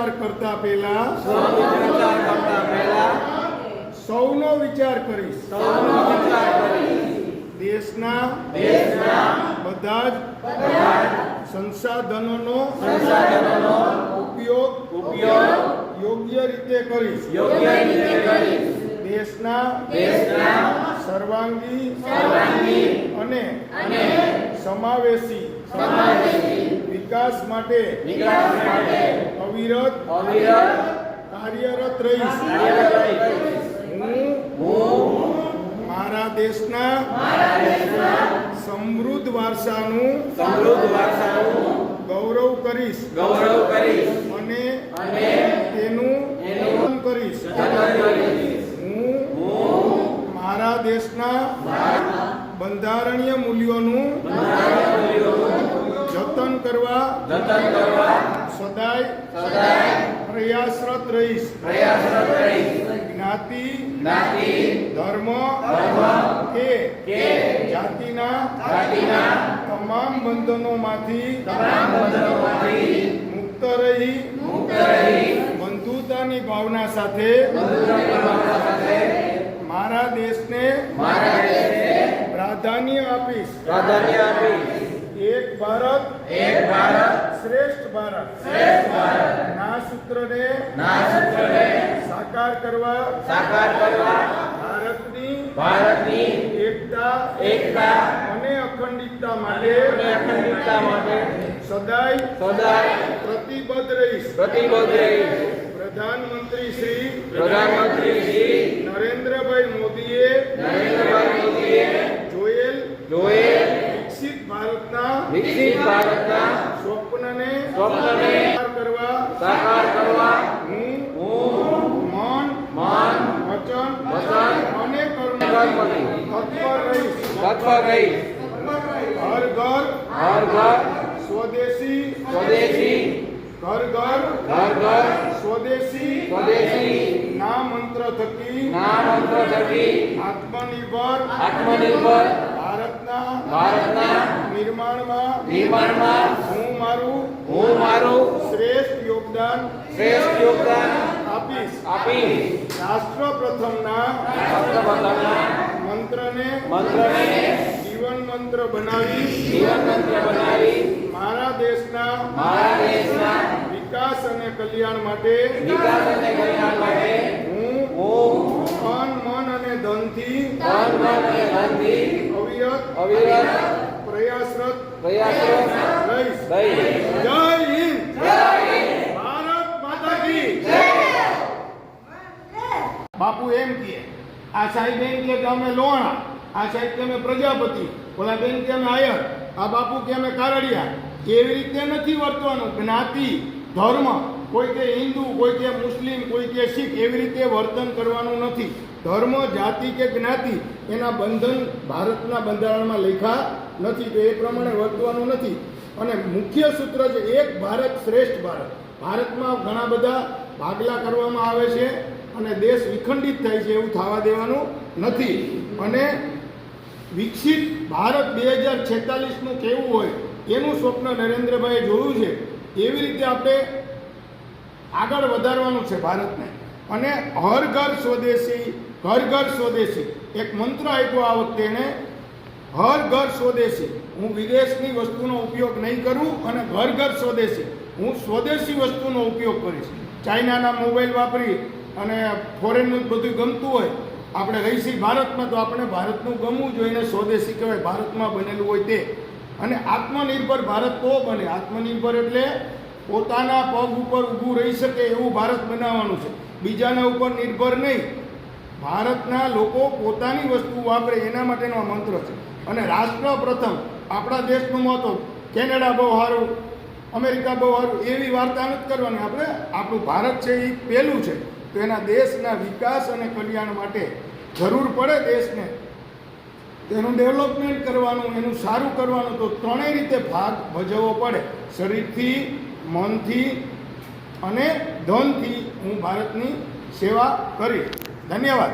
વિચાર કરતા પહેલા સૌનો વિચાર કરીશ દેશના બધા જ સંસાધનોનો ઉપયોગ યોગ્ય રીતે કરીશ દેશના સર્વાંગી અને સમાવેશી વિકાસ માટે અવિરત કાર્યરત રહીશ હું મારા દેશના સમૃદ્ધ વારસાનું ગૌરવ કરીશ અને તેનું જતન કરીશ હું મારા દેશના બંધારણીય મૂલ્યોનું જતન કરવા સદાય પ્રયાસરત રહીશ જ્ઞાતિ ધર્મ કે જાતિના તમામ બંધનોમાંથી મુક્ત રહી બંધુતાની ભાવના સાથે મારા દેશને પ્રાધાન્ય આપીશ એક ભારત શ્રેષ્ઠ ભારત ના સૂત્રને સાકાર કરવા ભારતની એકતા અને અખંડિતતા માટે સદાય પ્રતિબદ્ધ રહીશ પ્રધાનમંત્રી શ્રી નરેન્દ્રભાઈ મોદીએ જોયેલ વિકસિત ભારતના સ્વપ્નને સાકાર કરવા હું મન વચન અને કર્મથી તત્પર રહીશ હર ઘર સ્વદેશી ઘર સ્વદેશી ના મંત્ર થકી આત્મનિર્ભર ભારતના નિર્માણમાં હું મારું શ્રેષ્ઠ યોગદાન આપીશ રાષ્ટ્ર પ્રથમના મંત્રને જીવન મંત્ર બનાવી મારા દેશના વિકાસ અને કલ્યાણ માટે હું તન મન અને ધનથી અવિરત પ્રયાસરત રહીશ જય હિન્દ ભારત માતા કી બાપુ એમ કહે આ સાહેબ એમ કહે કે અમે લોહાણા, આ સાહેબ કે અમે પ્રજાપતિ, ઓલા બેન કે અમે આયર, આ બાપુ કે અમે કારડિયા. એવી રીતે નથી વર્તવાનું. જ્ઞાતિ ધર્મ, કોઈ કે હિન્દુ, કોઈ કે મુસ્લિમ, કોઈ કે શીખ, એવી રીતે વર્તન કરવાનું નથી. ધર્મ, જાતિ કે જ્ઞાતિ એના બંધન ભારતના બંધારણમાં લખ્યા નથી, તો એ પ્રમાણે વર્તવાનું નથી. અને મુખ્ય સૂત્ર છે એક ભારત શ્રેષ્ઠ ભારત. ભારતમાં ઘણા બધા ભાગલા કરવામાં આવે છે અને દેશ વિખંડિત થાય છે, એવું થવા દેવાનું નથી. અને વિકસિત ભારત 2046નું કેવું હોય એનું સ્વપ્ન નરેન્દ્રભાઈએ જોયું છે. એવી રીતે આપણે આગળ વધારવાનું છે ભારતને. અને હર ઘર સ્વદેશી એક મંત્ર આપ્યો આ વખતે એને, હર ઘર સ્વદેશી. હું વિદેશની વસ્તુનો ઉપયોગ નહીં કરું અને ઘર સ્વદેશી, હું સ્વદેશી વસ્તુનો ઉપયોગ કરીશ. ચાઇનાના મોબાઈલ વાપરી અને ફોરેનનું બધું ગમતું હોય, આપણે રહીશી ભારતમાં તો આપણે ભારતનું ગમવું જોઈએ, સ્વદેશી કહેવાય, ભારતમાં બનેલું હોય તે. અને આત્મનિર્ભર ભારત તો બને. આત્મનિર્ભર એટલે પોતાના પગ ઉપર ઊભું રહી શકે એવું ભારત બનાવવાનું છે, બીજાના ઉપર નિર્ભર નહીં. ભારતના લોકો પોતાની વસ્તુ વાપરે એના માટેનો આ મંત્ર છે. અને રાષ્ટ્ર પ્રથમ, આપણા દેશનું મહત્વ, કેનેડા બહુ સારું, અમેરિકા બહુ સારું, એવી વાર્તા નથી કરવાની. આપણે આપણું ભારત છે એ પહેલું છે, તો એના દેશના વિકાસ અને કલ્યાણ માટે જરૂર પડે દેશને, તેનું ડેવલપમેન્ટ કરવાનું, એનું સારું કરવાનું, તો ત્રણેય રીતે ભાગ ભજવવો પડે. શરીરથી, મનથી અને ધનથી હું ભારતની સેવા કરીશ. ધન્યવાદ.